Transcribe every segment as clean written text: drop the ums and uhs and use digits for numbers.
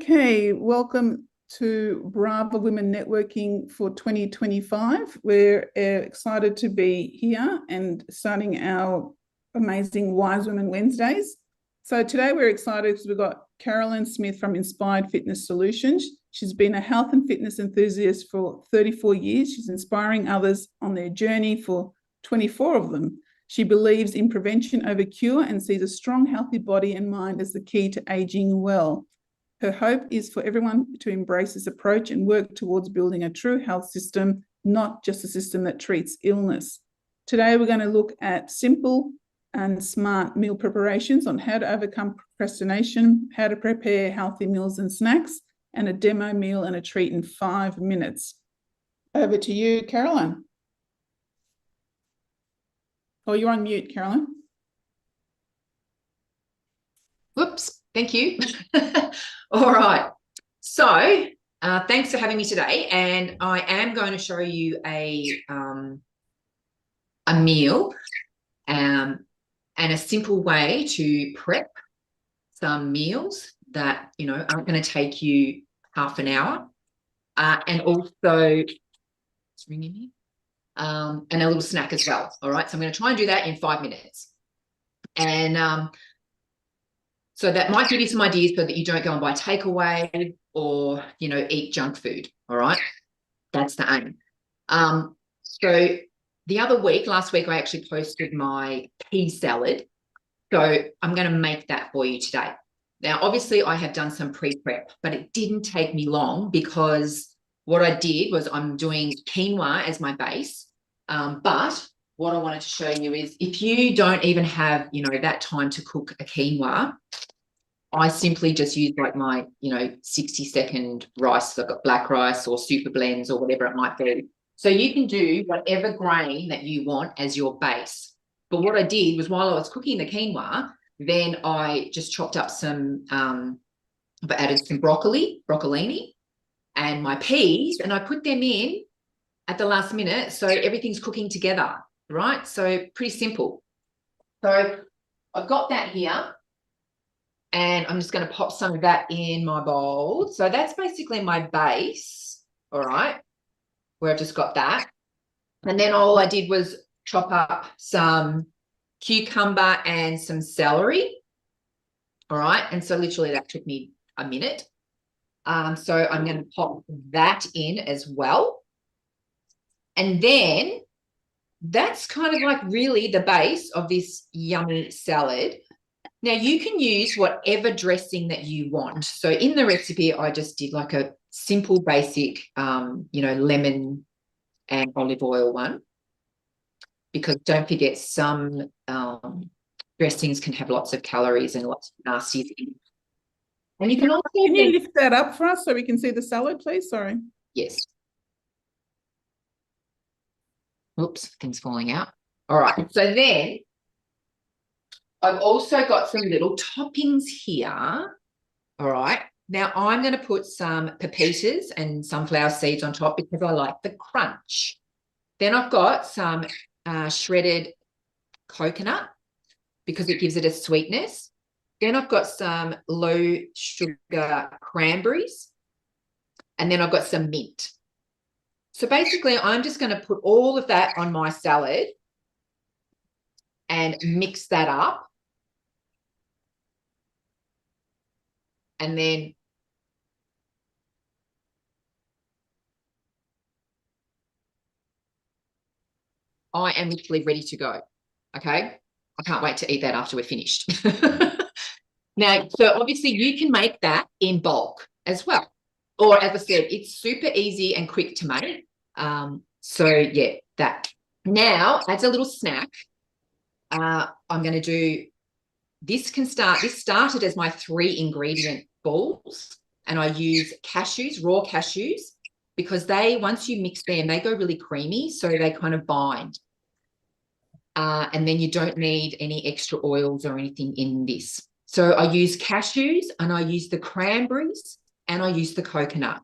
Okay, welcome to Brava Women Networking for 2025. We're excited to be here and starting our amazing Wise Women Wednesdays. So today we're excited because we've got Carolyn Smith from Inspired Fitness Solutions. She's been a health and fitness enthusiast for 34 years. She's inspiring others on their journey for 24 of them. She believes in prevention over cure and sees a strong, healthy body and mind as the key to aging well. Her hope is for everyone to embrace this approach and work towards building a true health system, not just a system that treats illness. Today, we're going to look at simple and smart meal preparations on how to overcome procrastination, how to prepare healthy meals and snacks, and a demo meal and a treat in 5 minutes. Over to you, Carolyn. Oh, you're on mute, Carolyn. Whoops, thank you. All right. So thanks for having me today. And I am going to show you a meal and a simple way to prep some meals that, aren't going to take you half an hour. And also, it's ringing me, and a little snack as well. All right. So I'm going to try and do that in 5 minutes. And so that might give you some ideas so that you don't go and buy takeaway or, eat junk food. All right. That's the aim. So the other week, last week, I actually posted my pea salad. So I'm going to make that for you today. Now, obviously, I have done some pre-prep, but it didn't take me long because what I did was I'm doing quinoa as my base. But what I wanted to show you is if you don't even have, that time to cook a quinoa, I simply just use like my, 60-second rice. I've got black rice or super blends or whatever it might be. So you can do whatever grain that you want as your base. But what I did was while I was cooking the quinoa, then I just chopped up some, I added some broccolini and my peas, and I put them in at the last minute. So everything's cooking together, right? So pretty simple. So I've got that here. And I'm just going to pop some of that in my bowl. So that's basically my base, all right, where I've just got that. And then all I did was chop up some cucumber and some celery, all right. And so literally that took me a minute. So I'm going to pop that in as well. And then that's kind of like really the base of this yummy salad. Now, you can use whatever dressing that you want. So in the recipe, I just did like a simple, basic, lemon and olive oil one. Because don't forget, some dressings can have lots of calories and lots of nasty things. And you can also... Can you lift that up for us so we can see the salad, please? Sorry. Yes. Oops, things falling out. All right. So then... I've also got some little toppings here. All right. Now I'm going to put some pepitas and sunflower seeds on top because I like the crunch. Then I've got some shredded coconut because it gives it a sweetness. Then I've got some low sugar cranberries. And then I've got some mint. So basically I'm just going to put all of that on my salad and mix that up. And then I am literally ready to go. Okay. I can't wait to eat that after we're finished. Now, so obviously you can make that in bulk as well. Or as I said, it's super easy and quick to make. So yeah, that. Now, as a little snack, I'm going to do, this started as my 3 ingredient balls, and I use cashews, raw cashews, because once you mix them, they go really creamy, so they kind of bind. And then you don't need any extra oils or anything in this. So I use cashews and I use the cranberries and I use the coconut.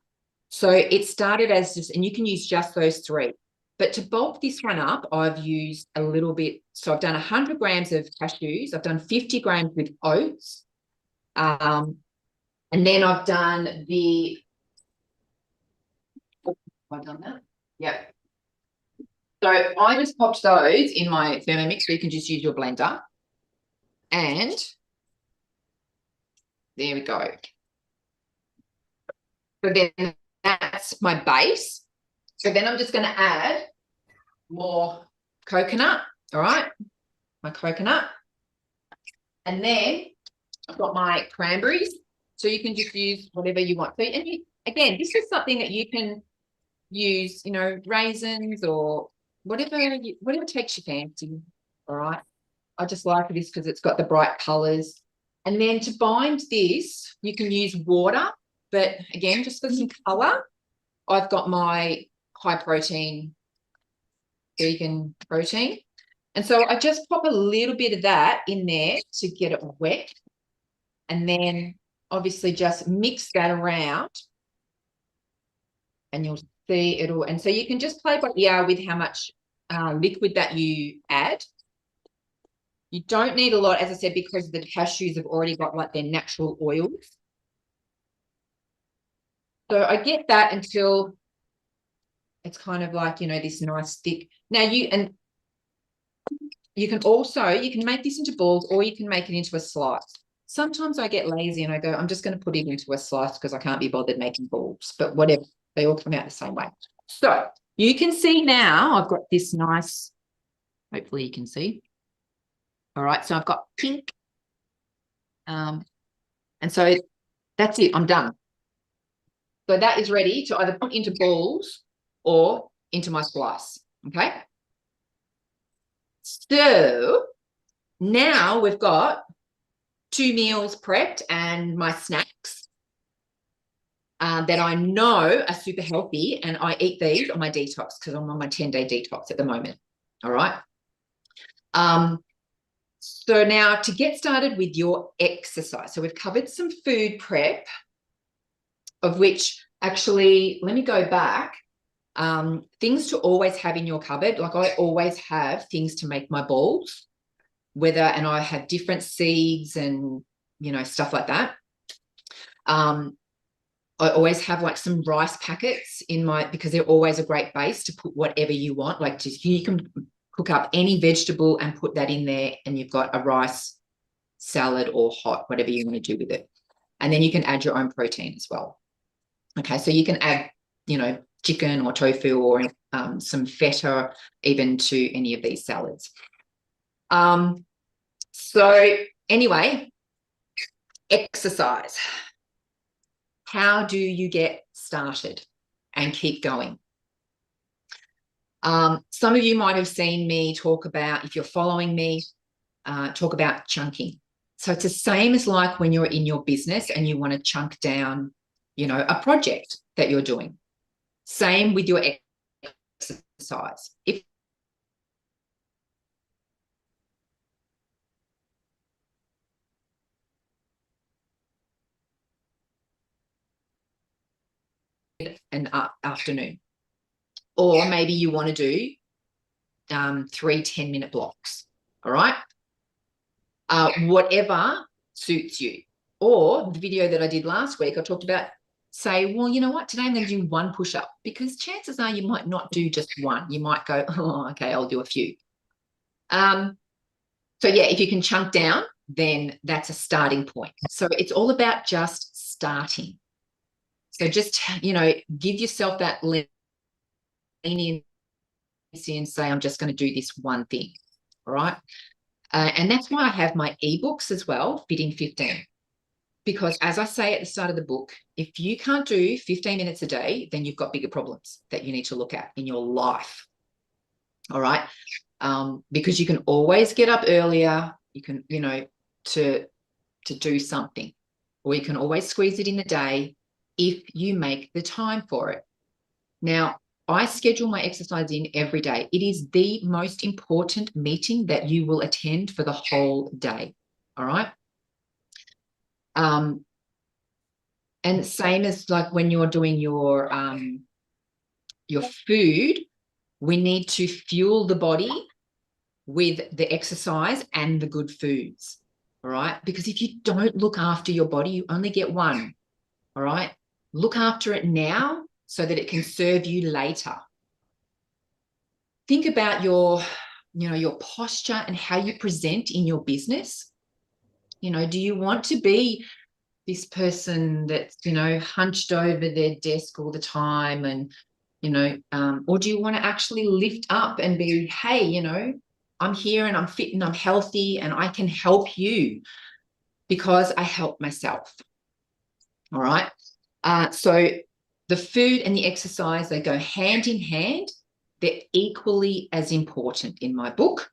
So it started as just, and you can use just those 3. But to bulk this one up, I've used a little bit. So I've done 100 grams of cashews. I've done 50 grams with oats. And then I've done the, have I done that? Yeah. So I just popped those in my Thermomix, so you can just use your blender. And there we go. So then that's my base. So then I'm just going to add more coconut, all right? My coconut. And then I've got my cranberries. So you can just use whatever you want. So, and you, again, this is something that you can use, you know, raisins or whatever takes your fancy, all right? I just like this because it's got the bright colours. And then to bind this, you can use water, but again, just for some colour, I've got my high protein vegan protein. And so I just pop a little bit of that in there to get it wet. And then obviously just mix that around and you'll see it'll, and so you can just play by ear with how much liquid that you add. You don't need a lot, as I said, because the cashews have already got like their natural oils. So I get that until it's kind of like, you know, this nice thick. Now you can make this into balls or you can make it into a slice. Sometimes I get lazy and I go, I'm just going to put it into a slice because I can't be bothered making balls, but whatever, they all come out the same way. So you can see now I've got this nice, hopefully you can see. All right, so I've got pink. And so that's it, I'm done. So that is ready to either put into balls or into my slice, okay? So now we've got 2 meals prepped and my snacks that I know are super healthy, and I eat these on my detox because I'm on my 10-day detox at the moment, all right? So now to get started with your exercise. So we've covered some food prep, of which actually, let me go back. Things to always have in your cupboard. Like I always have things to make my balls, and I have different seeds and, you know, stuff like that. I always have like some rice packets in because they're always a great base to put whatever you want. Like you can cook up any vegetable and put that in there and you've got a rice salad or hot, whatever you want to do with it. And then you can add your own protein as well. Okay, so you can add, you know, chicken or tofu or some feta even to any of these salads. So anyway, exercise. How do you get started and keep going? Some of you might have seen me talk about, if you're following me, talk about chunking. So it's the same as like when you're in your business and you want to chunk down, you know, a project that you're doing. Same with your exercise. If an afternoon, or maybe you want to do 3 10-minute blocks, all right? Whatever suits you. Or the video that I did last week, I talked about, say, well, you know what, today I'm going to do 1 push-up, because chances are you might not do just 1. You might go, oh, okay, I'll do a few. So yeah, if you can chunk down, then that's a starting point. So it's all about just starting. So just, you know, give yourself that leniency and say, I'm just going to do this one thing, all right? And that's why I have my ebooks as well, Fitting 15. Because as I say at the start of the book, if you can't do 15 minutes a day, then you've got bigger problems that you need to look at in your life, all right? Because you can always get up earlier, you can, you know, to do something, or you can always squeeze it in the day if you make the time for it. Now, I schedule my exercise in every day. It is the most important meeting that you will attend for the whole day, all right? And same as like when you're doing your food, we need to fuel the body with the exercise and the good foods, all right? Because if you don't look after your body, you only get one. all right? Look after it now so that it can serve you later. Think about your posture and how you present in your business. Do you want to be this person that's, hunched over their desk all the time and, or do you want to actually lift up and be, hey, I'm here and I'm fit and I'm healthy and I can help you because I help myself. All right. So the food and the exercise, they go hand in hand. They're equally as important in my book.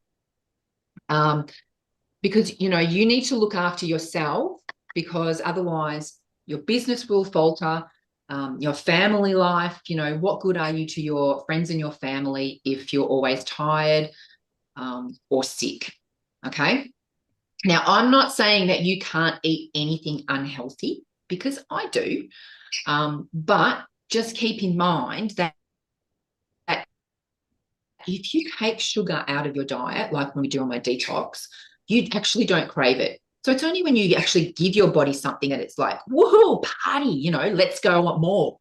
Because, you need to look after yourself, because otherwise your business will falter, your family life, what good are you to your friends and your family if you're always tired or sick, okay? Now, I'm not saying that you can't eat anything unhealthy, because I do, but just keep in mind that if you take sugar out of your diet, like when we do on my detox, you actually don't crave it. So it's only when you actually give your body something and it's like, woohoo, party, let's go, I want more.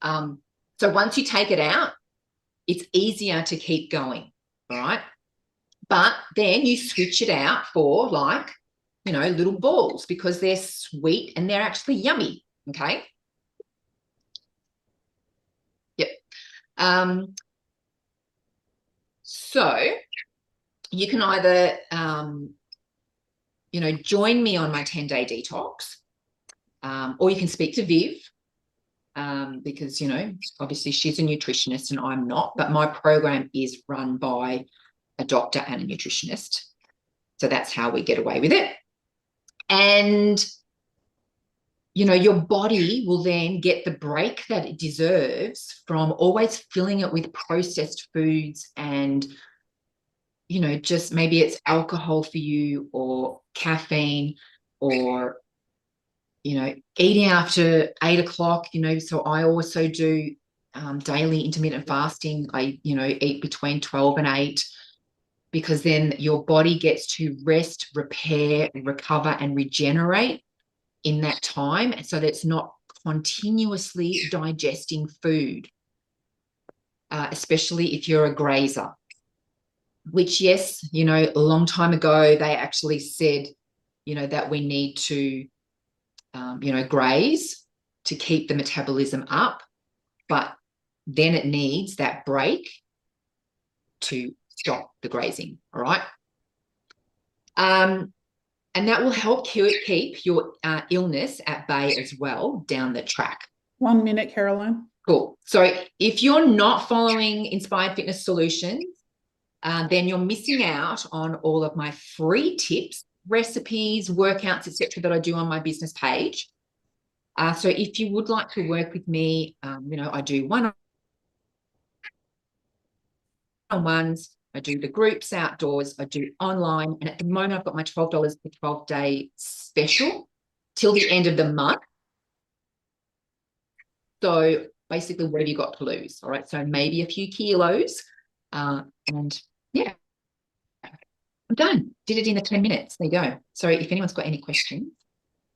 So once you take it out, it's easier to keep going, all right? But then you switch it out for little balls, because they're sweet and they're actually yummy, okay? Yep. So you can either, join me on my 10-day detox, or you can speak to Viv, because, obviously she's a nutritionist and I'm not, but my program is run by a doctor and a nutritionist. So that's how we get away with it. And, your body will then get the break that it deserves from always filling it with processed foods and, just maybe it's alcohol for you, or caffeine, or, eating after 8 o'clock, so I also do daily intermittent fasting. I, eat between 12 and 8, because then your body gets to rest, repair, recover, and regenerate in that time, so that it's not continuously digesting food, especially if you're a grazer, which, yes, a long time ago, they actually said, that we need to, graze to keep the metabolism up, but then it needs that break to stop the grazing, all right? And that will help keep your illness at bay as well down the track. 1 minute, Caroline. Cool. So if you're not following Inspired Fitness Solutions, then you're missing out on all of my free tips, recipes, workouts, etc., that I do on my business page. So if you would like to work with me, I do one-on-ones, I do the groups outdoors, I do online, and at the moment I've got my $12 for 12-day special till the end of the month. So basically, what have you got to lose? All right, so maybe a few kilos, and yeah, I'm done. Did it in the 10 minutes. There you go. So if anyone's got any questions,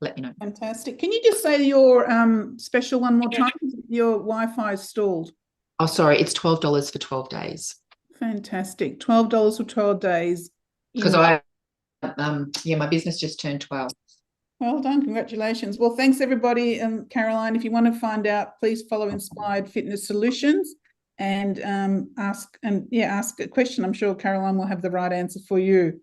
let me know. Fantastic. Can you just say your special one more time? Your Wi-Fi is stalled. Oh, sorry, it's $12 for 12 days. Fantastic. $12 for 12 days. Because my business just turned 12. Well done. Congratulations. Well, thanks, everybody. Caroline, if you want to find out, please follow Inspired Fitness Solutions and ask a question. I'm sure Caroline will have the right answer for you.